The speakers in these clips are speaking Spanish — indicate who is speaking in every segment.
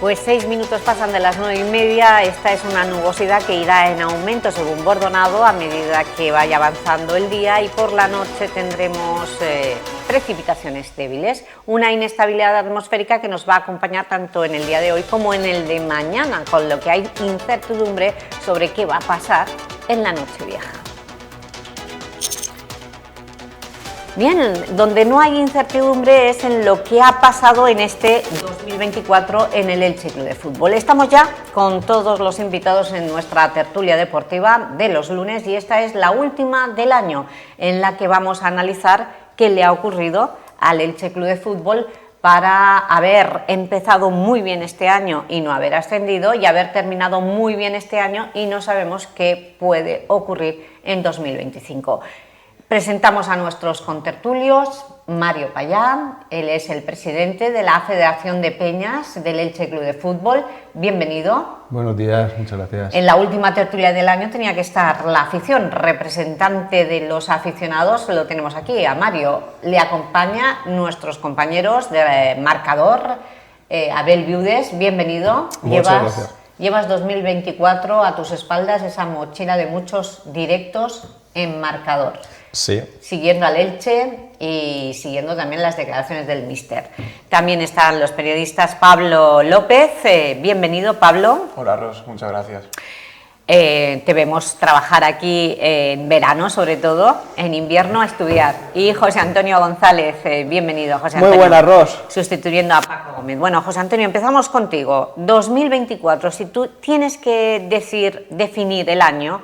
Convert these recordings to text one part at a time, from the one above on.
Speaker 1: Pues 6 minutos pasan de las 9:30, esta es una nubosidad que irá en aumento según Bordonado a medida que vaya avanzando el día y por la noche tendremos precipitaciones débiles, una inestabilidad atmosférica que nos va a acompañar tanto en el día de hoy como en el de mañana, con lo que hay incertidumbre sobre qué va a pasar en la Nochevieja. Bien, donde no hay incertidumbre es en lo que ha pasado en este 2024 en el Elche Club de Fútbol. Estamos ya con todos los invitados en nuestra tertulia deportiva de los lunes y esta es la última del año en la que vamos a analizar qué le ha ocurrido al Elche Club de Fútbol para haber empezado muy bien este año y no haber ascendido y haber terminado muy bien este año y no sabemos qué puede ocurrir en 2025. Presentamos a nuestros contertulios. Mario Payá, él es el presidente de la Federación de Peñas del Elche Club de Fútbol. Bienvenido.
Speaker 2: Buenos días, muchas gracias.
Speaker 1: En la última tertulia del año tenía que estar la afición, representante de los aficionados, lo tenemos aquí, a Mario. Le acompaña nuestros compañeros de Marcador, Abel Viudes, bienvenido.
Speaker 2: Muchas gracias.
Speaker 1: Llevas 2024 a tus espaldas, esa mochila de muchos directos en Marcador.
Speaker 2: Sí.
Speaker 1: Siguiendo al Elche y siguiendo también las declaraciones del míster. También están los periodistas Pablo López. Bienvenido, Pablo.
Speaker 3: Hola, Ros, muchas gracias.
Speaker 1: Te vemos trabajar aquí en verano, sobre todo, en invierno a estudiar. Y José Antonio González, bienvenido, José Antonio.
Speaker 4: Muy buenas, Ros.
Speaker 1: Sustituyendo a Paco Gómez. Bueno, José Antonio, empezamos contigo. 2024, si tú tienes que definir el año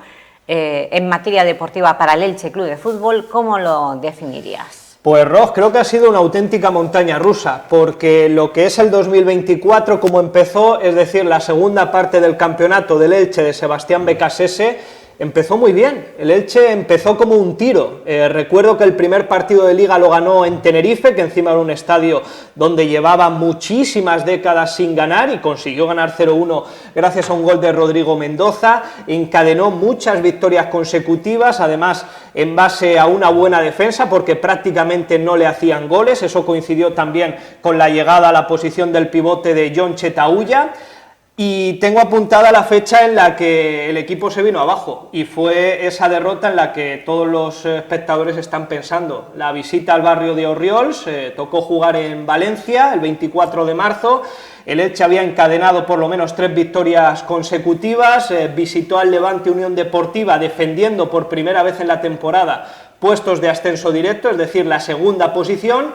Speaker 1: en materia deportiva para el Elche Club de Fútbol, ¿cómo lo definirías?
Speaker 4: Pues Ros, creo que ha sido una auténtica montaña rusa, porque lo que es el 2024, como empezó, es decir, la segunda parte del campeonato del Elche de Sebastián Becasese, empezó muy bien. El Elche empezó como un tiro. Recuerdo que el primer partido de Liga lo ganó en Tenerife, que encima era un estadio donde llevaba muchísimas décadas sin ganar y consiguió ganar 0-1 gracias a un gol de Rodrigo Mendoza. Encadenó muchas victorias consecutivas, además en base a una buena defensa, porque prácticamente no le hacían goles. Eso coincidió también con la llegada a la posición del pivote de John Chetauya. Y tengo apuntada la fecha en la que el equipo se vino abajo y fue esa derrota en la que todos los espectadores están pensando. La visita al barrio de Orriols, tocó jugar en Valencia el 24 de marzo, el Elche había encadenado por lo menos 3 victorias consecutivas, visitó al Levante Unión Deportiva defendiendo por primera vez en la temporada puestos de ascenso directo, es decir, la segunda posición.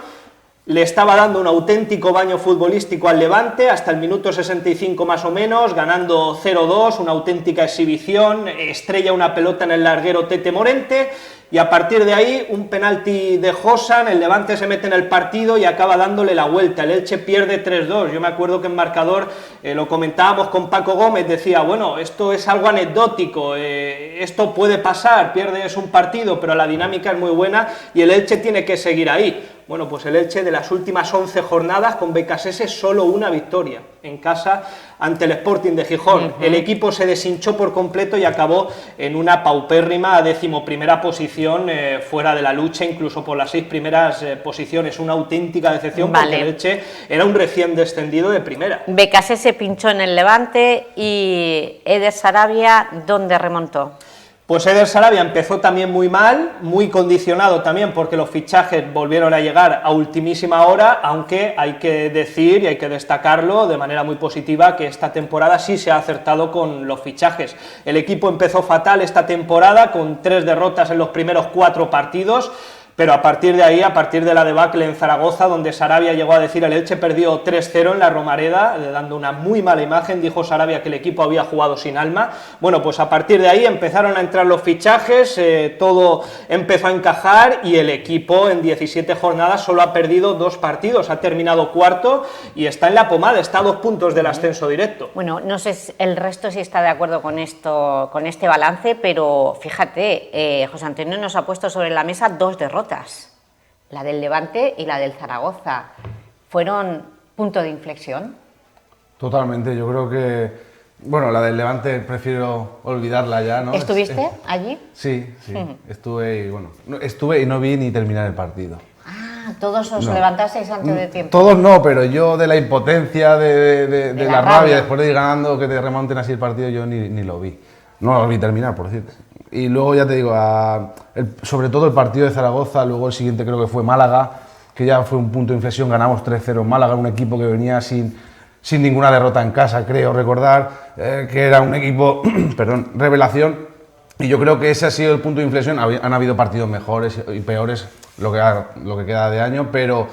Speaker 4: Le estaba dando un auténtico baño futbolístico al Levante hasta el minuto 65 más o menos, ganando 0-2, una auténtica exhibición, estrella una pelota en el larguero Tete Morente y a partir de ahí un penalti de Josan, el Levante se mete en el partido y acaba dándole la vuelta, el Elche pierde 3-2, yo me acuerdo que en Marcador lo comentábamos con Paco Gómez, decía, bueno, esto es algo anecdótico, esto puede pasar, pierdes un partido, pero la dinámica es muy buena y el Elche tiene que seguir ahí. Bueno, pues el Elche de las últimas 11 jornadas con Becasese solo una victoria en casa ante el Sporting de Gijón. El equipo se deshinchó por completo y acabó en una paupérrima 11ª posición fuera de la lucha, incluso por las 6 primeras posiciones. Una auténtica decepción porque el Elche era un recién descendido de primera.
Speaker 1: Becasese pinchó en el Levante y Eder Sarabia, ¿dónde remontó?
Speaker 4: Pues Eder Sarabia empezó también muy mal, muy condicionado también porque los fichajes volvieron a llegar a ultimísima hora, aunque hay que decir y hay que destacarlo de manera muy positiva que esta temporada sí se ha acertado con los fichajes. El equipo empezó fatal esta temporada con 3 derrotas en los primeros 4 partidos, pero a partir de ahí, a partir de la debacle en Zaragoza, donde Sarabia llegó a decir el Elche perdió 3-0 en la Romareda, dando una muy mala imagen, dijo Sarabia que el equipo había jugado sin alma. Bueno, pues a partir de ahí empezaron a entrar los fichajes, todo empezó a encajar y el equipo en 17 jornadas solo ha perdido 2 partidos, ha terminado cuarto y está en la pomada, está a 2 puntos del ascenso directo.
Speaker 1: Bueno, no sé el resto si está de acuerdo con esto, con este balance, pero fíjate, José Antonio nos ha puesto sobre la mesa 2 derrotas. La del Levante y la del Zaragoza. ¿Fueron punto de inflexión?
Speaker 2: Totalmente, yo creo que, bueno, la del Levante prefiero olvidarla ya, ¿no?
Speaker 1: ¿Estuviste allí?
Speaker 2: Sí, estuve y no vi ni terminar el partido.
Speaker 1: Ah, todos os
Speaker 2: No.
Speaker 1: levantasteis antes de tiempo.
Speaker 2: Todos no, pero yo de la impotencia, de
Speaker 1: De
Speaker 2: la
Speaker 1: la
Speaker 2: rabia,
Speaker 1: rabia.
Speaker 2: después de ir ganando, que te remonten así el partido, yo ni lo vi. No lo vi terminar, por decirte. Y luego ya te digo, sobre todo el partido de Zaragoza, luego el siguiente creo que fue Málaga, que ya fue un punto de inflexión, ganamos 3-0 en Málaga, un equipo que venía sin ninguna derrota en casa, creo recordar, que era un equipo, perdón, revelación. Y yo creo que ese ha sido el punto de inflexión. Han habido partidos mejores y peores lo que queda de año, pero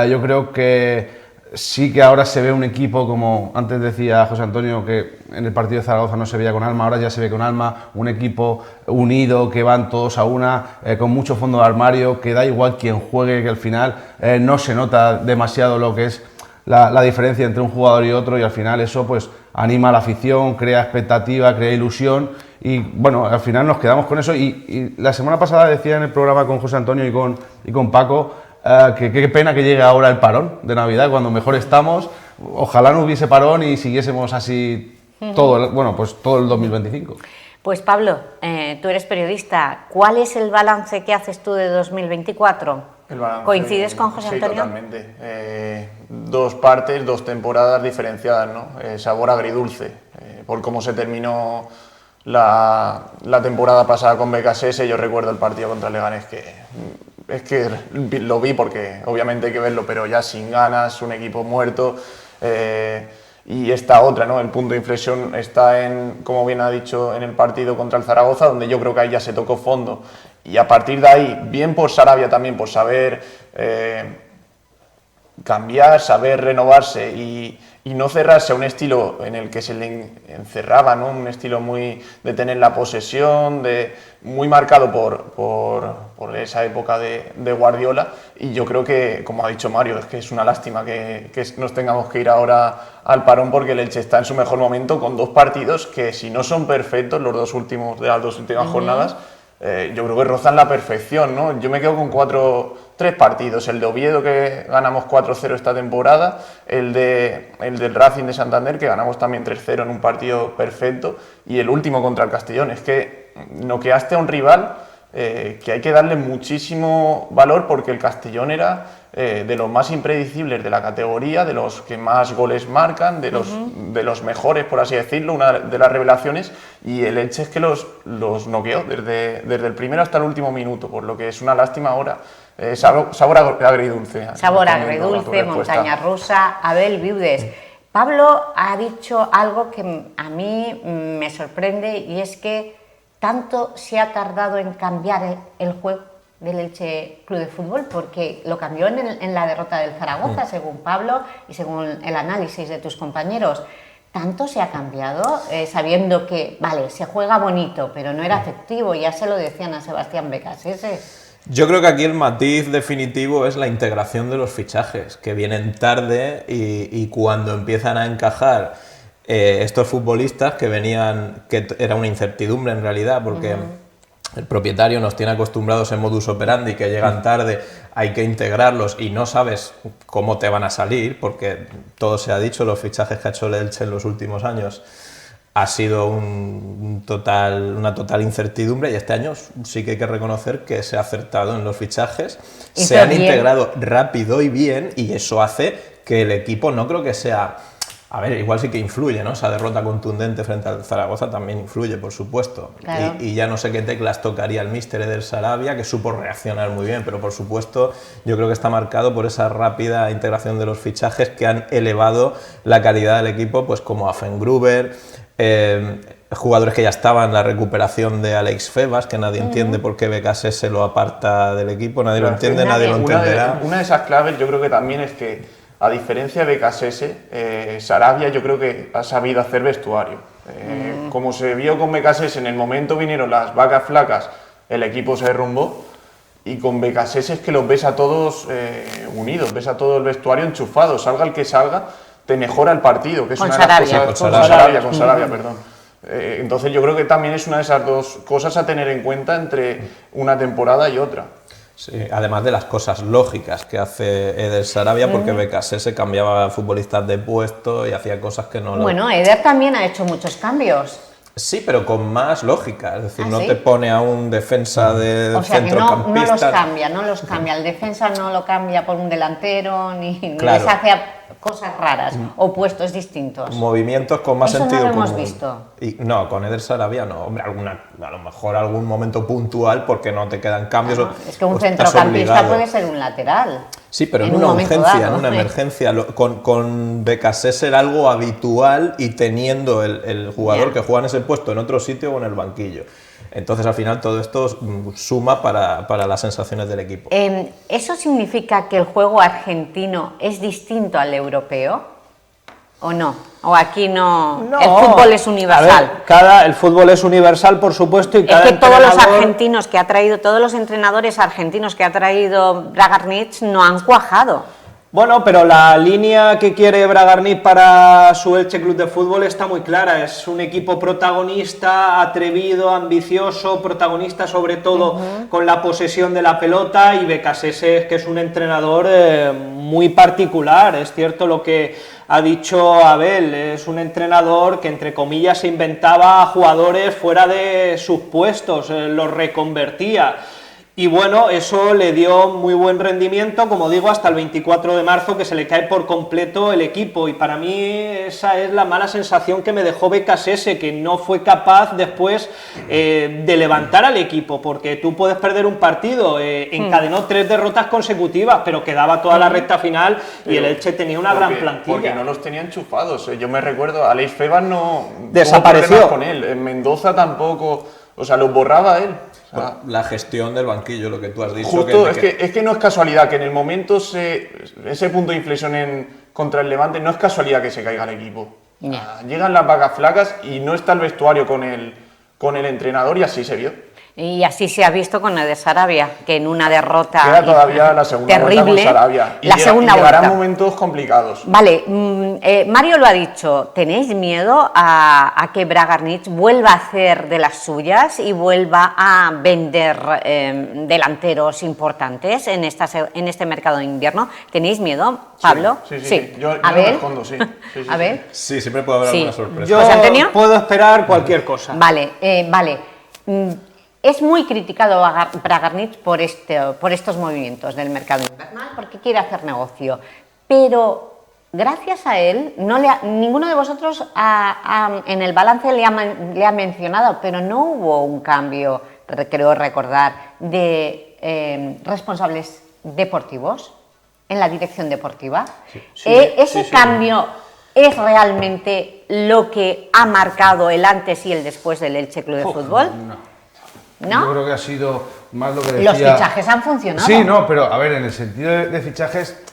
Speaker 2: yo creo que sí que ahora se ve un equipo, como antes decía José Antonio, que en el partido de Zaragoza no se veía con alma, ahora ya se ve con alma, un equipo unido, que van todos a una, con mucho fondo de armario, que da igual quién juegue, que al final no se nota demasiado lo que es la diferencia entre un jugador y otro, y al final eso pues anima a la afición, crea expectativa, crea ilusión, y bueno, al final nos quedamos con eso. Y la semana pasada decía en el programa con José Antonio y con Paco que qué pena que llegue ahora el parón de Navidad, cuando mejor estamos. Ojalá no hubiese parón y siguiésemos así todo el 2025.
Speaker 1: Pues Pablo, tú eres periodista. ¿Cuál es el balance que haces tú de 2024?
Speaker 3: El balance,
Speaker 1: ¿Coincides con José Antonio?
Speaker 3: Sí, totalmente. Dos partes, dos temporadas diferenciadas, ¿no? Sabor agridulce. Por cómo se terminó la temporada pasada con BKSS, yo recuerdo el partido contra Leganés, que es que lo vi porque obviamente hay que verlo, pero ya sin ganas, un equipo muerto. Y esta otra, ¿no? El punto de inflexión está en, como bien ha dicho, en el partido contra el Zaragoza, donde yo creo que ahí ya se tocó fondo. Y a partir de ahí, bien por Sarabia también, por saber cambiar, saber renovarse y no cerrarse a un estilo en el que se le encerraba, ¿no? Un estilo muy de tener la posesión, muy marcado por esa época de Guardiola. Y yo creo que, como ha dicho Mario, es que es una lástima que nos tengamos que ir ahora al parón, porque el Elche está en su mejor momento con dos partidos que, si no son perfectos, los dos últimos de las dos últimas jornadas, yo creo que rozan la perfección, ¿no? Yo me quedo con tres partidos: el de Oviedo, que ganamos 4-0 esta temporada, el del Racing de Santander, que ganamos también 3-0 en un partido perfecto, y el último contra el Castellón. Es que noqueaste a un rival que hay que darle muchísimo valor, porque el Castellón era de los más impredecibles de la categoría, de los que más goles marcan, de los mejores, por así decirlo, una de las revelaciones, y el Elche es que los noqueó desde el primero hasta el último minuto, por lo que es una lástima ahora. Sabor agridulce.
Speaker 1: Sabor agridulce, montaña rusa. Abel Viudes. Pablo ha dicho algo que a mí me sorprende, y es que tanto se ha tardado en cambiar el juego del Elche Club de Fútbol, porque lo cambió en la derrota del Zaragoza, según Pablo y según el análisis de tus compañeros. ¿Tanto se ha cambiado, sabiendo que, vale, se juega bonito, pero no era efectivo? Ya se lo decían a Sebastián BKSS.
Speaker 5: Yo creo que aquí el matiz definitivo es la integración de los fichajes, que vienen tarde y cuando empiezan a encajar estos futbolistas que era una incertidumbre en realidad, porque el propietario nos tiene acostumbrados en modus operandi, que llegan tarde, hay que integrarlos y no sabes cómo te van a salir, porque todo se ha dicho, los fichajes que ha hecho el Elche en los últimos años ha sido una total incertidumbre, y este año sí que hay que reconocer que se ha acertado en los fichajes, se han integrado rápido y bien, y eso hace que el equipo, no creo que sea... A ver, igual sí que influye, ¿no? Esa derrota contundente frente al Zaragoza también influye, por supuesto.
Speaker 1: Claro.
Speaker 5: Y ya no sé qué teclas tocaría el míster Eder Sarabia, que supo reaccionar muy bien, pero por supuesto yo creo que está marcado por esa rápida integración de los fichajes que han elevado la calidad del equipo, pues como Affengruber, jugadores que ya estaban, la recuperación de Alex Febas, que nadie entiende por qué BKSS se lo aparta del equipo, nadie lo entiende, nadie lo entenderá.
Speaker 3: Una de esas claves yo creo que también es que, a diferencia de BKSS, Sarabia yo creo que ha sabido hacer vestuario. Como se vio con BKSS, en el momento vinieron las vacas flacas, el equipo se derrumbó, y con BKSS es que los ves a todos unidos, ves a todo el vestuario enchufado, salga el que salga, te mejora el partido, que es una de las cosas... Con Sarabia, perdón. Entonces yo creo que también es una de esas dos cosas a tener en cuenta entre una temporada y otra.
Speaker 5: Sí, además de las cosas lógicas que hace Eder Sarabia, porque BKSS cambiaba futbolistas de puesto y hacía cosas que no...
Speaker 1: Bueno, Eder también ha hecho muchos cambios.
Speaker 5: Sí, pero con más lógica, es decir,
Speaker 1: ¿Ah,
Speaker 5: no
Speaker 1: sí?
Speaker 5: te pone a un defensa de
Speaker 1: O sea que no
Speaker 5: centrocampista.
Speaker 1: no los cambia. El defensa no lo cambia por un delantero, ni
Speaker 5: Claro.
Speaker 1: les hace cosas raras o puestos distintos.
Speaker 5: Movimientos con más
Speaker 1: Eso no
Speaker 5: sentido
Speaker 1: lo hemos
Speaker 5: común.
Speaker 1: visto.
Speaker 5: Y, no, con Eder Sarabia no. Hombre, a lo mejor algún momento puntual porque no te quedan cambios.
Speaker 1: Claro, es que un
Speaker 5: o estás
Speaker 1: centrocampista
Speaker 5: obligado.
Speaker 1: puede ser un lateral.
Speaker 5: Sí, pero en
Speaker 1: un
Speaker 5: una
Speaker 1: momento
Speaker 5: urgencia,
Speaker 1: dado,
Speaker 5: en una
Speaker 1: ¿eh?
Speaker 5: emergencia. Con Becasés era algo habitual y teniendo el jugador
Speaker 1: Ya.
Speaker 5: que juega en ese puesto en otro sitio o en el banquillo. Entonces, al final, todo esto suma para las sensaciones del equipo.
Speaker 1: ¿Eso significa que el juego argentino es distinto al europeo? ¿O no? ¿O aquí no?
Speaker 4: No.
Speaker 1: El fútbol es
Speaker 4: A
Speaker 1: universal.
Speaker 4: ver, el fútbol es universal, por supuesto, y
Speaker 1: Es
Speaker 4: cada
Speaker 1: que todos los
Speaker 4: entrenador-
Speaker 1: argentinos que ha traído, todos los entrenadores argentinos que ha traído Bragarnich no han cuajado.
Speaker 4: Bueno, pero la línea que quiere Bragarnik para su Elche Club de Fútbol está muy clara. Es un equipo protagonista, atrevido, ambicioso, protagonista sobre todo con la posesión de la pelota, y Becasese, que es un entrenador muy particular. Es cierto lo que ha dicho Abel, es un entrenador que entre comillas se inventaba a jugadores fuera de sus puestos, los reconvertía. Y bueno, eso le dio muy buen rendimiento, como digo, hasta el 24 de marzo, que se le cae por completo el equipo. Y para mí esa es la mala sensación que me dejó Becasese, que no fue capaz después de levantar al equipo, porque tú puedes perder un partido, encadenó 3 derrotas consecutivas, pero quedaba toda la recta final y el Elche tenía una gran plantilla.
Speaker 3: Porque no los tenía enchufados. Yo me recuerdo, Aleix Febas no...
Speaker 4: Desapareció.
Speaker 3: tuvo problemas con él. En Mendoza tampoco... O sea, los borraba él. O sea,
Speaker 5: La gestión del banquillo, lo que tú has dicho.
Speaker 3: justo, es que no es casualidad que en el momento ese punto de inflexión contra el Levante, no es casualidad que se caiga el equipo. O sea, llegan las vacas flacas y no está el vestuario con el entrenador, y así se vio.
Speaker 1: Y así se ha visto con el de Sarabia, que en una derrota
Speaker 3: Queda todavía la segunda vuelta con
Speaker 1: terrible,
Speaker 3: Sarabia. Y
Speaker 1: la segunda
Speaker 3: llegarán
Speaker 1: vuelta.
Speaker 3: momentos complicados.
Speaker 1: Vale, Mario lo ha dicho, ¿tenéis miedo a que Bragarnik vuelva a hacer de las suyas y vuelva a vender delanteros importantes en este mercado de invierno? ¿Tenéis miedo, Pablo?
Speaker 3: Sí. Yo
Speaker 1: ¿A
Speaker 3: no
Speaker 1: ver?
Speaker 3: me escondo, sí.
Speaker 1: ¿A ver?
Speaker 5: Sí, siempre puede haber
Speaker 1: Sí.
Speaker 5: alguna sorpresa.
Speaker 4: Yo
Speaker 1: José Antonio.
Speaker 4: puedo esperar cualquier cosa.
Speaker 1: Vale, vale. Es muy criticado Bragarnik por estos movimientos del mercado invernal, porque quiere hacer negocio. Pero gracias a él, ninguno de vosotros en el balance le ha mencionado, pero no hubo un cambio, creo recordar, de responsables deportivos en la dirección deportiva. ¿Ese cambio es realmente lo que ha marcado el antes y el después del Elche Club de Fútbol? ¿No?
Speaker 2: Yo creo que ha sido más lo que decía...
Speaker 1: Los fichajes han funcionado.
Speaker 2: Sí, no, pero a ver, en el sentido de fichajes,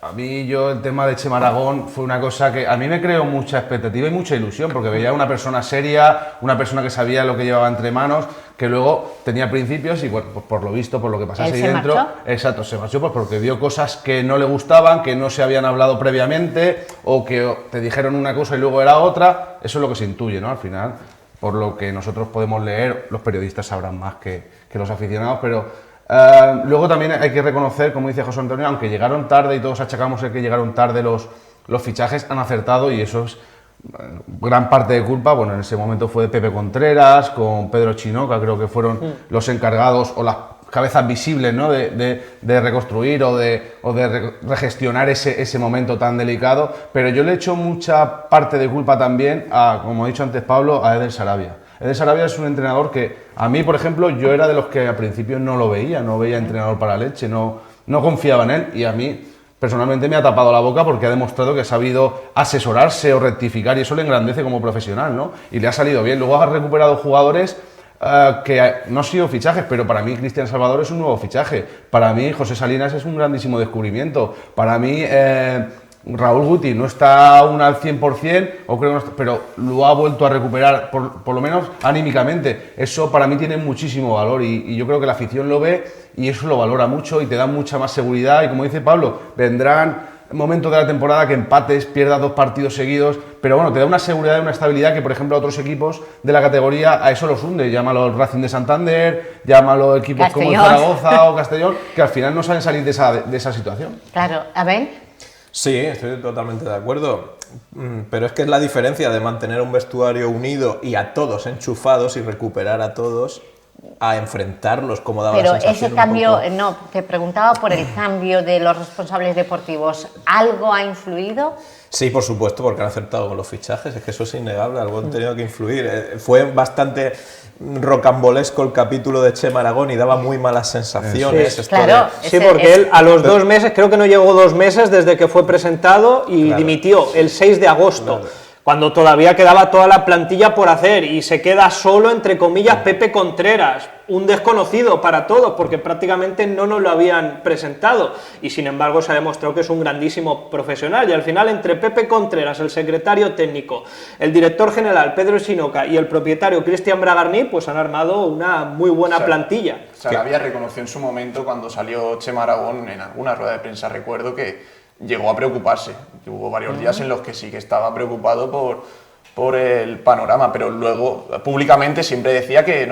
Speaker 2: a mí el tema de Chema Aragón fue una cosa que a mí me creó mucha expectativa y mucha ilusión, porque veía una persona seria, una persona que sabía lo que llevaba entre manos, que luego tenía principios y bueno, pues por lo visto, por lo que pasase
Speaker 1: ¿Él
Speaker 2: ahí
Speaker 1: se
Speaker 2: dentro...
Speaker 1: marchó?
Speaker 2: Exacto, se marchó pues porque vio cosas que no le gustaban, que no se habían hablado previamente, o que te dijeron una cosa y luego era otra. Eso es lo que se intuye, ¿no? Al final, por lo que nosotros podemos leer, los periodistas sabrán más que los aficionados, pero luego también hay que reconocer, como dice José Antonio, aunque llegaron tarde y todos achacamos el que llegaron tarde los fichajes, han acertado, y eso es gran parte de culpa. Bueno, en ese momento fue de Pepe Contreras, con Pedro Chinoca, creo que fueron los encargados o las cabezas visibles, ¿no? de reconstruir o de regestionar ese momento tan delicado, pero yo le echo mucha parte de culpa también a, como ha dicho antes Pablo, a Eder Sarabia. Eder Sarabia es un entrenador que a mí, por ejemplo, yo era de los que al principio no veía entrenador para Elche, no confiaba en él, y a mí personalmente me ha tapado la boca porque ha demostrado que ha sabido asesorarse o rectificar, y eso le engrandece como profesional, ¿no? Y le ha salido bien. Luego ha recuperado jugadores que no han sido fichajes, pero para mí Cristian Salvador es un nuevo fichaje. Para mí José Salinas es un grandísimo descubrimiento. Para mí Raúl Guti no está aún al 100%, o creo que no está, pero lo ha vuelto a recuperar, por lo menos anímicamente. Eso para mí tiene muchísimo valor, y yo creo que la afición lo ve y eso lo valora mucho y te da mucha más seguridad. Y como dice Pablo, vendrán momentos de la temporada que empates, pierdas 2 partidos seguidos, pero bueno, te da una seguridad y una estabilidad que, por ejemplo, a otros equipos de la categoría a eso los hunde. Llámalo Racing de Santander, llámalo equipos como el Zaragoza o Castellón, que al final no saben salir de esa situación.
Speaker 1: Claro, a ver.
Speaker 5: Sí, estoy totalmente de acuerdo. pero es que es la diferencia de mantener un vestuario unido y a todos enchufados y recuperar a todos, a enfrentarlos, como daba
Speaker 1: Pero
Speaker 5: la sensación.
Speaker 1: ese cambio, no, te preguntaba por el cambio de los responsables deportivos, ¿algo ha influido?
Speaker 5: Sí, por supuesto, porque han acertado con los fichajes, es que eso es innegable, algo han tenido que influir. Fue bastante rocambolesco el capítulo de Chema Aragón y daba muy malas sensaciones.
Speaker 1: Sí, claro.
Speaker 4: Sí, porque él a los 2 meses, creo que no llegó 2 meses desde que fue presentado y dimitió el 6 de agosto. Cuando todavía quedaba toda la plantilla por hacer y se queda solo, entre comillas, Pepe Contreras, un desconocido para todos, porque prácticamente no nos lo habían presentado, y sin embargo se ha demostrado que es un grandísimo profesional, y al final entre Pepe Contreras, el secretario técnico, el director general Pedro Sinoca y el propietario Cristian Bragarni, pues han armado una muy buena plantilla.
Speaker 3: Sarabia reconoció en su momento, cuando salió Chema Aragón, en alguna rueda de prensa recuerdo, que llegó a preocuparse. Hubo varios días en los que sí que estaba preocupado por el panorama, pero luego públicamente siempre decía que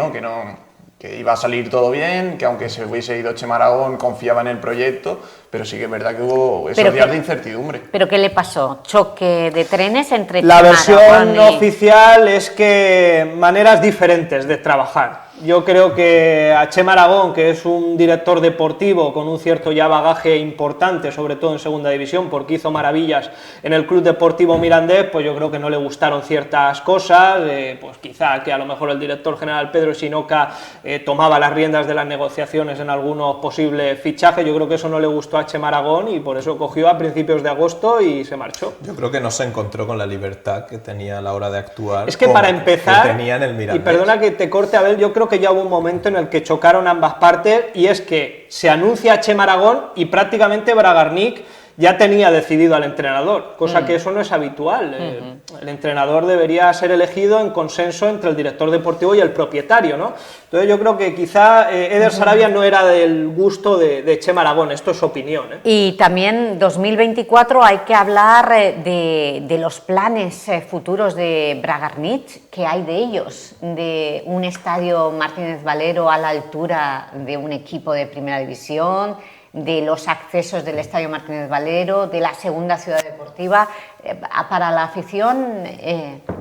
Speaker 3: iba a salir todo bien, que aunque se hubiese ido Chema Aragón confiaba en el proyecto, pero sí que es verdad que hubo esos días de incertidumbre.
Speaker 1: ¿Pero qué le pasó? ¿Choque de trenes entre
Speaker 4: La
Speaker 1: Chema
Speaker 4: versión
Speaker 1: Aragón y...
Speaker 4: oficial es que maneras diferentes de trabajar. Yo creo que a Chema Aragón, que es un director deportivo con un cierto ya bagaje importante, sobre todo en segunda división, porque hizo maravillas en el Club Deportivo Mirandés, pues yo creo que no le gustaron ciertas cosas, pues quizá que a lo mejor el director general Pedro Sinoca tomaba las riendas de las negociaciones en algunos posibles fichajes. Yo creo que eso no le gustó a Chema Aragón y por eso cogió a principios de agosto y se marchó.
Speaker 5: Yo creo que no se encontró con la libertad que tenía a la hora de actuar.
Speaker 4: Es que para empezar,
Speaker 5: que tenía en el Mirandés.
Speaker 4: y perdona que te corte, Abel, yo creo que ya hubo un momento en el que chocaron ambas partes, y es que se anuncia a Chema Aragón y prácticamente Bragarnik ya tenía decidido al entrenador, cosa que eso no es habitual. El entrenador debería ser elegido en consenso entre el director deportivo y el propietario, ¿no? Entonces yo creo que quizá Eder Sarabia no era del gusto de Chema Aragón, esto es opinión, ¿eh?
Speaker 1: Y también 2024 hay que hablar de los planes futuros de Bragarnik, que hay de ellos, de un estadio Martínez Valero a la altura de un equipo de primera división, de los accesos del Estadio Martínez Valero, de la segunda ciudad deportiva. Para la afición,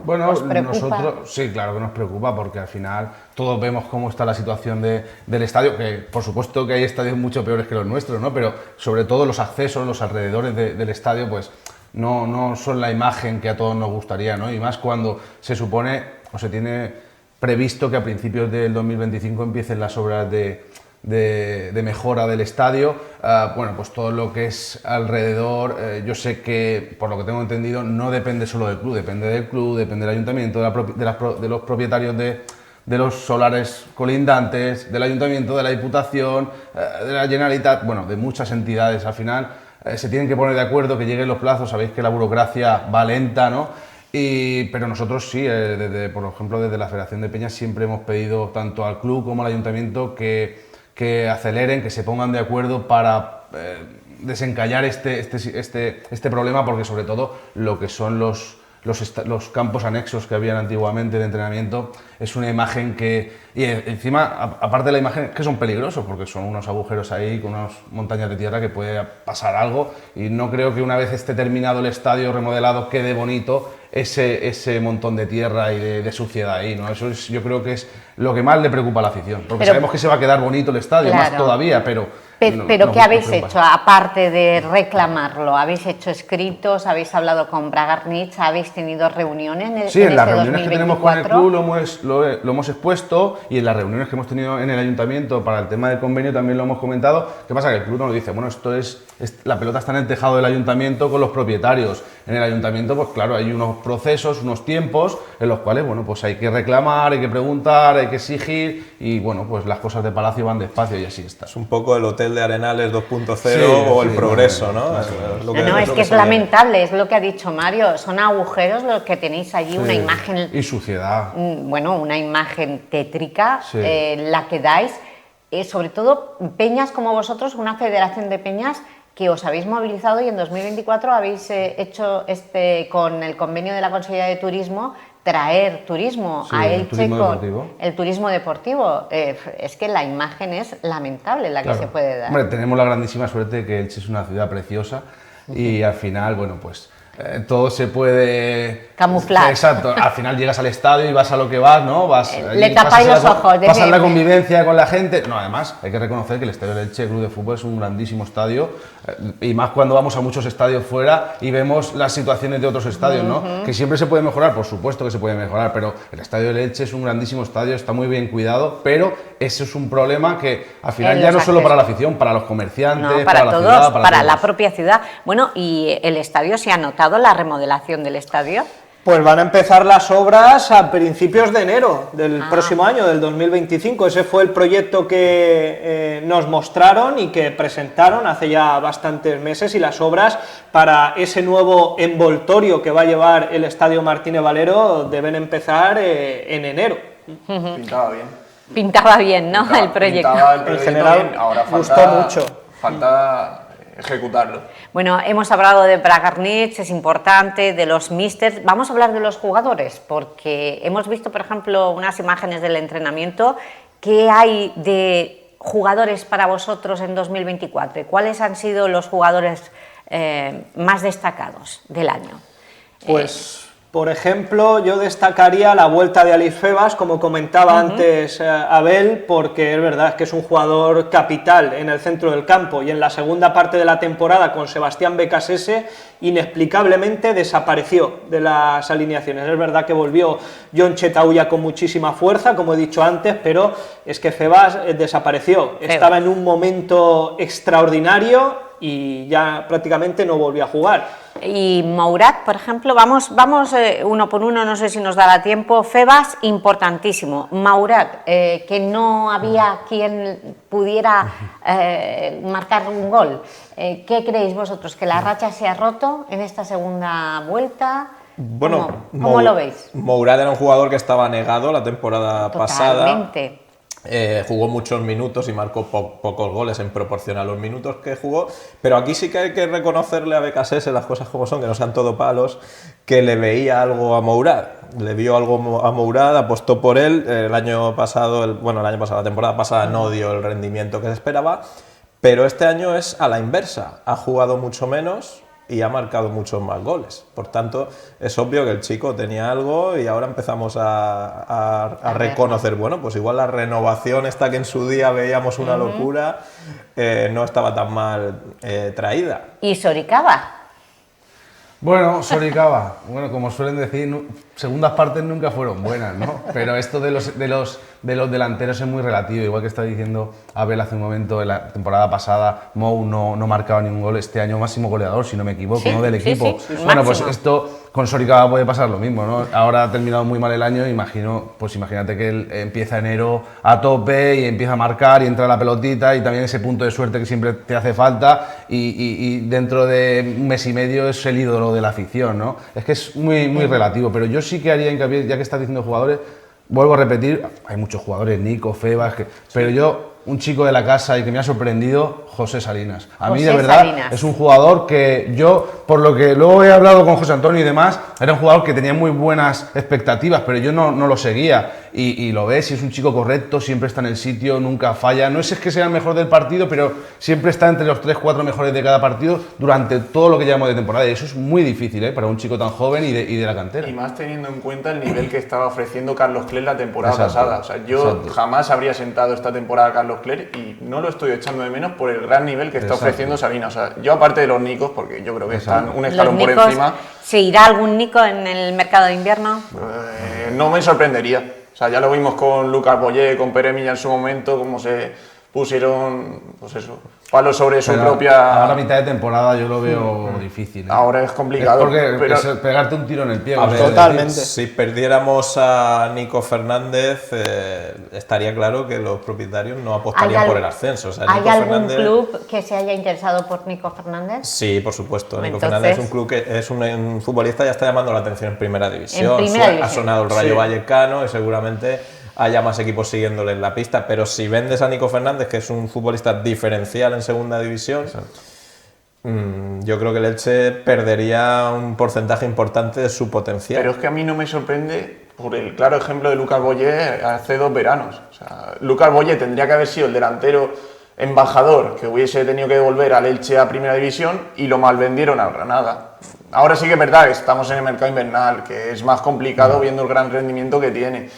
Speaker 2: bueno,
Speaker 1: ¿os preocupa?
Speaker 2: Nosotros sí, claro que nos preocupa, porque al final todos vemos cómo está la situación del estadio, que por supuesto que hay estadios mucho peores que los nuestros, ¿no? Pero sobre todo los accesos, los alrededores del estadio, pues no son la imagen que a todos nos gustaría, ¿no? Y más cuando se supone o se tiene previsto que a principios del 2025 empiecen las obras de mejora del estadio. Bueno, pues todo lo que es alrededor, yo sé que, por lo que tengo entendido, no depende solo del club, depende del ayuntamiento, de los propietarios de los solares colindantes, del ayuntamiento, de la Diputación, de la Generalitat, bueno, de muchas entidades. Al final se tienen que poner de acuerdo, que lleguen los plazos. Sabéis que la burocracia va lenta, ¿no? Pero nosotros sí, por ejemplo, desde la Federación de Peñas siempre hemos pedido tanto al club como al ayuntamiento que aceleren, que se pongan de acuerdo para desencallar este problema, porque sobre todo lo que son los campos anexos que habían antiguamente de entrenamiento es una imagen y encima, aparte de la imagen, que son peligrosos, porque son unos agujeros ahí con unas montañas de tierra que puede pasar algo, y no creo que una vez esté terminado el estadio remodelado quede bonito ese montón de tierra y de suciedad ahí, ¿no? Eso yo creo que es lo que más le preocupa a la afición, porque sabemos que se va a quedar bonito el estadio,
Speaker 1: claro,
Speaker 2: más todavía, pero
Speaker 1: ¿qué habéis hecho, aparte de reclamarlo? ¿Habéis hecho escritos? ¿Habéis hablado con Bragarnik? ¿Habéis tenido reuniones?
Speaker 2: Sí, en las reuniones que tenemos con el club lo hemos expuesto, y en las reuniones que hemos tenido en el ayuntamiento para el tema del convenio también lo hemos comentado. ¿Qué pasa? Que el club nos dice, bueno, la pelota está en el tejado del ayuntamiento con los propietarios. En el ayuntamiento, pues claro, hay unos procesos, unos tiempos en los cuales, bueno, pues hay que reclamar, hay que preguntar, hay que exigir, y bueno, pues las cosas de Palacio van despacio y así está.
Speaker 5: Es un poco el Hotel de Arenales 2.0 o el progreso, ¿no?
Speaker 1: Es que es lamentable, es lo que ha dicho Mario, son agujeros los que tenéis allí, una imagen...
Speaker 2: Y suciedad.
Speaker 1: Bueno, una imagen tétrica, la que dais, sobre todo peñas como vosotros, una federación de peñas que os habéis movilizado, y en 2024 habéis hecho con el convenio de la Consellería de Turismo, traer turismo a Elche con el turismo deportivo. Es que la imagen es lamentable la que se puede dar.
Speaker 2: Hombre, tenemos la grandísima suerte de que Elche es una ciudad preciosa, y al final, bueno, pues todo se puede
Speaker 1: camuflar.
Speaker 2: Exacto, al final llegas al estadio y vas a lo que vas, ¿no?
Speaker 1: Le tapáis los ojos.
Speaker 2: Pasas la convivencia con la gente. No, además, hay que reconocer que el Estadio del Elche Club de Fútbol es un grandísimo estadio, y más cuando vamos a muchos estadios fuera y vemos las situaciones de otros estadios, ¿no? Que siempre se puede mejorar, por supuesto que se puede mejorar, pero el Estadio del Elche es un grandísimo estadio, está muy bien cuidado, pero eso es un problema que al final ya no solo para la afición, para los comerciantes,
Speaker 1: no, para
Speaker 2: la
Speaker 1: todos,
Speaker 2: ciudad,
Speaker 1: para la propia ciudad. Bueno, ¿y el estadio se ha notado la remodelación del estadio?
Speaker 4: Pues van a empezar las obras a principios de enero del próximo año, del 2025. Ese fue el proyecto que nos mostraron y que presentaron hace ya bastantes meses, y las obras para ese nuevo envoltorio que va a llevar el Estadio Martínez Valero deben empezar en enero.
Speaker 3: Pintaba bien.
Speaker 1: Pintaba bien, ¿no? El proyecto.
Speaker 4: En general,
Speaker 3: bien. Ahora
Speaker 4: gustó mucho.
Speaker 3: Falta ejecutarlo.
Speaker 1: Bueno, hemos hablado de Bragarnitz, es importante, de los místers. Vamos a hablar de los jugadores, porque hemos visto, por ejemplo, unas imágenes del entrenamiento. ¿Qué hay de jugadores para vosotros en 2024? ¿Cuáles han sido los jugadores más destacados del año?
Speaker 4: Pues, por ejemplo, yo destacaría la vuelta de Aleix Febas, como comentaba antes Abel, porque es verdad que es un jugador capital en el centro del campo, y en la segunda parte de la temporada con Sebastián Becasese inexplicablemente desapareció de las alineaciones. Es verdad que volvió Jon Chetauya con muchísima fuerza, como he dicho antes, pero es que Febas desapareció. Estaba en un momento extraordinario y ya prácticamente no volvió a jugar.
Speaker 1: Y Mourad, por ejemplo, vamos uno por uno, no sé si nos dará tiempo. Febas, importantísimo. Mourad, que no había quien pudiera marcar un gol. ¿Qué creéis vosotros? ¿Que la racha se ha roto en esta segunda vuelta?
Speaker 5: Bueno,
Speaker 1: ¿Cómo lo veis?
Speaker 5: Mourad era un jugador que estaba negado la temporada pasada.
Speaker 1: Totalmente.
Speaker 5: Jugó muchos minutos y marcó pocos goles en proporción a los minutos que jugó, pero aquí sí que hay que reconocerle a Becasese las cosas como son, que no sean todo palos, que le veía algo a Mourad, le vio algo a Mourad, apostó por él. El año pasado, la temporada pasada no dio el rendimiento que se esperaba, pero este año es a la inversa, ha jugado mucho menos y ha marcado muchos más goles. Por tanto, es obvio que el chico tenía algo, y ahora empezamos a reconocer, bueno, pues igual la renovación esta que en su día veíamos una locura, no estaba tan mal traída.
Speaker 1: ¿Y Soricaba?
Speaker 2: Bueno, Soricaba, bueno, como suelen decir, segundas partes nunca fueron buenas, ¿no? Pero esto de los delanteros es muy relativo, igual que está diciendo Abel hace un momento. En la temporada pasada Mou no marcaba ningún gol, este año máximo goleador, si no me equivoco, ¿no? Del equipo.
Speaker 1: Sí,
Speaker 2: bueno,
Speaker 1: máximo.
Speaker 2: pues esto con Soricaba puede pasar lo mismo, ¿no? Ahora ha terminado muy mal el año, imagínate que él empieza enero a tope y empieza a marcar y entra la pelotita, y también ese punto de suerte que siempre te hace falta, y dentro de un mes y medio es el ídolo de la afición, ¿no? Es que es muy relativo, pero yo sí que haría hincapié, ya que estás diciendo jugadores, vuelvo a repetir, hay muchos jugadores, Nico, Febas, pero yo, un chico de la casa y que me ha sorprendido, José Salinas. A mí, de verdad,
Speaker 1: Salinas.
Speaker 2: es un jugador que yo, por lo que luego he hablado con José Antonio y demás, era un jugador que tenía muy buenas expectativas, pero yo no lo seguía. Y lo ves, y es un chico correcto, siempre está en el sitio, nunca falla. No es que sea el mejor del partido, pero siempre está entre los 3-4 mejores de cada partido durante todo lo que llevamos de temporada. Y eso es muy difícil, para un chico tan joven y de la cantera.
Speaker 3: Y más teniendo en cuenta el nivel que estaba ofreciendo Carlos Cler la temporada
Speaker 2: Exacto,
Speaker 3: pasada. O sea, yo
Speaker 2: exacto.
Speaker 3: jamás habría sentado esta temporada a Carlos Cler, y no lo estoy echando de menos por el gran nivel que está
Speaker 2: Exacto.
Speaker 3: ofreciendo Salinas. O sea, yo, aparte de los Nicos, porque yo creo que están un escalón
Speaker 1: Los
Speaker 3: por
Speaker 1: Nicos,
Speaker 3: encima,
Speaker 1: ¿se irá algún Nico en el mercado de invierno?
Speaker 3: no me sorprendería. O sea, ya lo vimos con Lucas Boyé, con Pere Milla en su momento, cómo se pusieron, pues eso, palos sobre su
Speaker 2: Pero
Speaker 3: propia...
Speaker 2: ahora, a mitad de temporada, yo lo veo difícil.
Speaker 3: Ahora es complicado,
Speaker 2: Es porque
Speaker 3: pero-
Speaker 2: es pegarte un tiro en el pie.
Speaker 5: A
Speaker 2: como
Speaker 5: ver,
Speaker 2: se
Speaker 4: totalmente.
Speaker 2: dice.
Speaker 5: Si perdiéramos a Nico Fernández, estaría claro que los propietarios no apostarían por el ascenso. O sea,
Speaker 1: ¿Hay
Speaker 5: Nico
Speaker 1: algún
Speaker 5: Fernández-
Speaker 1: club que se haya interesado por Nico Fernández?
Speaker 5: Sí, por supuesto. Nico
Speaker 1: Entonces-
Speaker 5: Fernández es un club que es un futbolista, ya está llamando la atención en primera división.
Speaker 1: Primera
Speaker 5: Ha
Speaker 1: división.
Speaker 5: sonado el Rayo
Speaker 4: Sí.
Speaker 5: Vallecano y seguramente haya más equipos siguiéndole en la pista. Pero si vendes a Nico Fernández, que es un futbolista diferencial en segunda división, yo creo que el Elche perdería un porcentaje importante de su potencial.
Speaker 3: Pero es que a mí no me sorprende por el claro ejemplo de Lucas Boyé hace 2 veranos. O sea, Lucas Boyé tendría que haber sido el delantero embajador que hubiese tenido que volver al Elche a primera división, y lo malvendieron al Granada. Ahora sí que es verdad que estamos en el mercado invernal, que es más complicado viendo el gran rendimiento que tiene.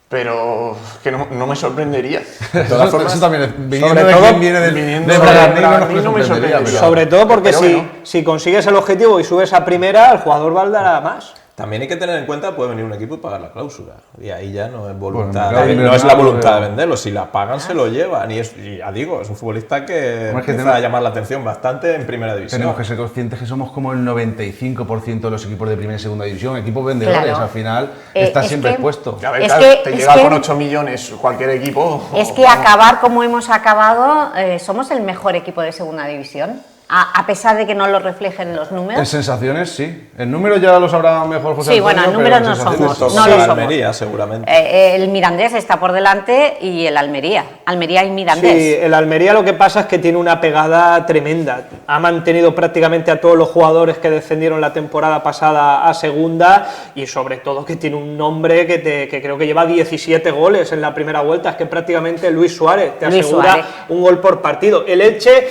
Speaker 3: Pero que no me sorprendería. De todas formas,
Speaker 2: eso también es, viniendo
Speaker 4: sobre
Speaker 2: de
Speaker 4: todo,
Speaker 2: quien viene de Bragarnik,
Speaker 3: no me sorprendería.
Speaker 4: Sobre todo porque
Speaker 3: Pero
Speaker 4: si consigues el objetivo y subes a primera, el jugador valdrá más.
Speaker 5: También hay que tener en cuenta, puede venir un equipo y pagar la cláusula. Y ahí ya no es voluntad,
Speaker 2: Bueno,
Speaker 5: no es la voluntad de venderlo. Si la pagan, se lo llevan. Y ya digo, es un futbolista que empieza a llamar la atención bastante en primera división.
Speaker 2: Tenemos que ser conscientes que somos como el 95% de los equipos de primera y segunda división, equipos vendedores,
Speaker 1: Claro.
Speaker 2: al final está siempre
Speaker 1: que-
Speaker 2: expuesto.
Speaker 3: A ver,
Speaker 1: Es
Speaker 3: claro,
Speaker 1: que-
Speaker 3: te
Speaker 1: es
Speaker 3: llega
Speaker 1: que-
Speaker 3: con 8 millones cualquier equipo.
Speaker 1: Es que acabar como hemos acabado, somos el mejor equipo de segunda división, a pesar de que no lo reflejen los
Speaker 2: En
Speaker 1: números.
Speaker 2: sensaciones, sí. En números ya lo sabrá mejor José
Speaker 1: Sí,
Speaker 2: Antonio,
Speaker 1: bueno, en
Speaker 2: pero
Speaker 1: números no
Speaker 2: sensaciones
Speaker 1: somos,
Speaker 2: sí.
Speaker 1: no
Speaker 5: Sí,
Speaker 1: lo
Speaker 5: la
Speaker 1: somos.
Speaker 5: Almería, seguramente.
Speaker 1: El Mirandés está por delante y el Almería. Almería y Mirandés.
Speaker 4: Sí, el Almería lo que pasa es que tiene una pegada tremenda. Ha mantenido prácticamente a todos los jugadores que descendieron la temporada pasada a segunda y sobre todo que tiene un nombre que creo que lleva 17 goles en la primera vuelta. Es que prácticamente Luis Suárez te
Speaker 1: Luis
Speaker 4: asegura
Speaker 1: Suárez.
Speaker 4: un gol por partido. El Elche,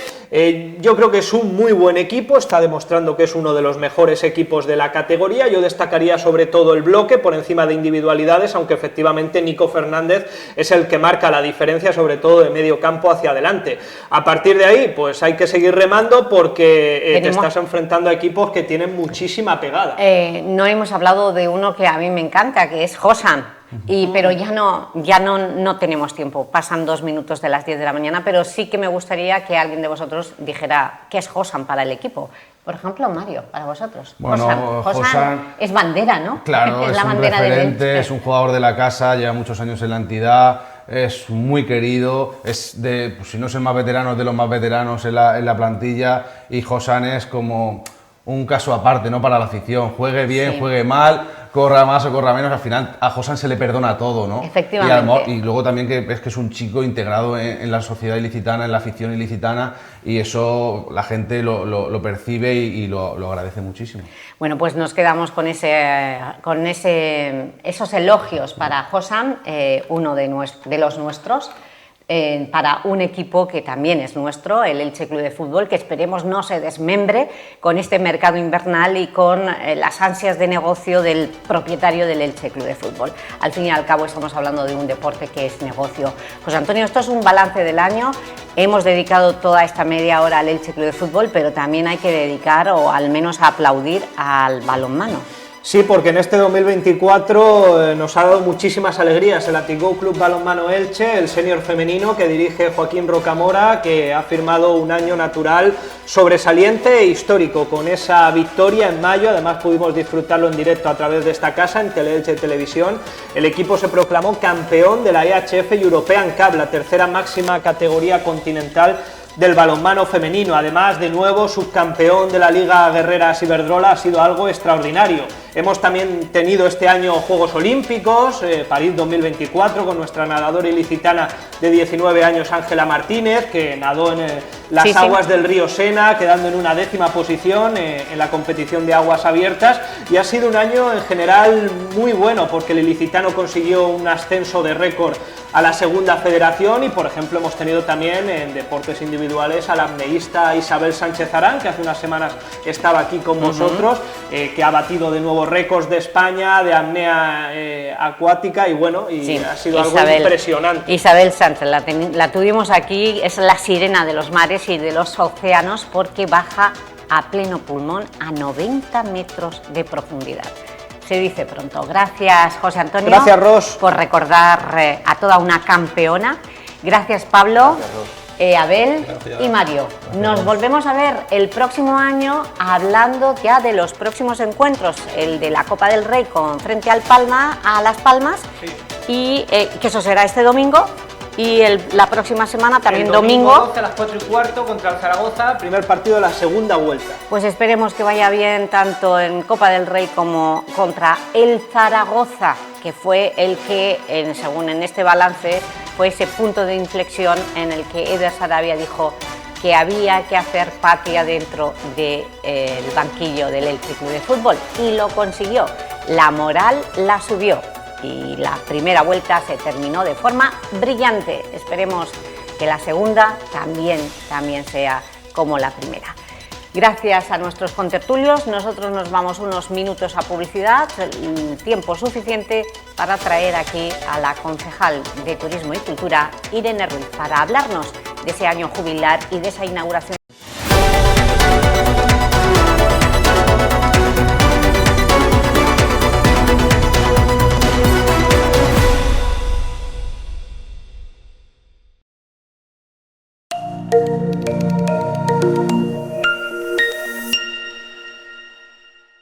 Speaker 4: yo creo que es un muy buen equipo, está demostrando que es uno de los mejores equipos de la categoría. Yo destacaría sobre todo el bloque por encima de individualidades, aunque efectivamente Nico Fernández es el que marca la diferencia, sobre todo de medio campo hacia adelante. A partir de ahí, pues hay que seguir remando porque te
Speaker 1: Venimos-
Speaker 4: estás enfrentando a equipos que tienen muchísima pegada.
Speaker 1: No hemos hablado de uno que a mí me encanta, que es Hossam. Pero ya no tenemos tiempo, pasan 2 minutos de las 10 de la mañana, pero sí que me gustaría que alguien de vosotros dijera qué es Hossam para el equipo. Por ejemplo, Mario, para vosotros.
Speaker 2: Bueno, Hossam
Speaker 1: es bandera, ¿no?
Speaker 2: Claro, es
Speaker 1: la
Speaker 2: un
Speaker 1: bandera del
Speaker 2: referente,
Speaker 1: Elche.
Speaker 2: es un jugador de la casa, lleva muchos años en la entidad, es muy querido, es de, pues, si no es el más veterano, es de los más veteranos en la plantilla, y Hossam es como un caso aparte, ¿no? Para la afición, juegue bien,
Speaker 1: Sí.
Speaker 2: juegue mal, corra más o corra menos, al final a Hossam se le perdona todo, ¿no?
Speaker 1: Efectivamente.
Speaker 2: Y luego también que es un chico integrado en la sociedad ilicitana, en la afición ilicitana, y eso la gente lo percibe y lo agradece muchísimo.
Speaker 1: Bueno, pues nos quedamos con esos elogios para Hossam, uno de los nuestros, para un equipo que también es nuestro, el Elche Club de Fútbol, que esperemos no se desmembre con este mercado invernal y con las ansias de negocio del propietario del Elche Club de Fútbol. Al fin y al cabo estamos hablando de un deporte que es negocio. José Antonio, esto es un balance del año. Hemos dedicado toda esta media hora al Elche Club de Fútbol, pero también hay que dedicar o al menos aplaudir al balonmano.
Speaker 4: Sí, porque en este 2024 nos ha dado muchísimas alegrías el Athletic Club Balonmano Elche, el senior femenino que dirige Joaquín Rocamora, que ha firmado un año natural sobresaliente e histórico con esa victoria en mayo. Además pudimos disfrutarlo en directo a través de esta casa en Teleelche Televisión. El equipo se proclamó campeón de la EHF European Cup, la tercera máxima categoría continental del balonmano femenino. Además, de nuevo, subcampeón de la Liga Guerreras Iberdrola. Ha sido algo extraordinario. Hemos también tenido este año Juegos Olímpicos, París 2024, con nuestra nadadora ilicitana de 19 años, Ángela Martínez, que nadó en las aguas del río Sena, quedando en una 10ª posición en la competición de aguas abiertas. Y ha sido un año en general muy bueno, porque el ilicitano consiguió un ascenso de récord a la segunda federación y, por ejemplo, hemos tenido también en deportes individuales a la apneísta Isabel Sánchez Arán, que hace unas semanas estaba aquí con vosotros, que ha batido de nuevo récords de España de apnea acuática y bueno, y ha sido algo impresionante.
Speaker 1: Isabel Sánchez, la tuvimos aquí, es la sirena de los mares y de los océanos porque baja a pleno pulmón a 90 metros de profundidad. Se dice pronto. Gracias, José Antonio.
Speaker 4: Gracias, Ros.
Speaker 1: Por recordar a toda una campeona. Gracias, Pablo.
Speaker 3: Gracias, Ros.
Speaker 1: Abel
Speaker 5: Gracias.
Speaker 1: y Mario. Nos volvemos a ver el próximo año hablando ya de los próximos encuentros, el de la Copa del Rey frente al a Las Palmas, y que eso será este domingo. Y la próxima semana, también
Speaker 4: el
Speaker 1: domingo
Speaker 4: 12 a las 4:15 contra el Zaragoza, primer partido de la segunda vuelta.
Speaker 1: Pues esperemos que vaya bien tanto en Copa del Rey como contra el Zaragoza, que fue el que, según en este balance, fue ese punto de inflexión en el que Eder Sarabia dijo que había que hacer patria dentro del banquillo del Elche Club de Fútbol, y lo consiguió. La moral la subió y la primera vuelta se terminó de forma brillante. Esperemos que la segunda también sea como la primera. Gracias a nuestros contertulios, nosotros nos vamos unos minutos a publicidad, tiempo suficiente para traer aquí a la concejal de Turismo y Cultura, Irene Ruiz, para hablarnos de ese año jubilar y de esa inauguración.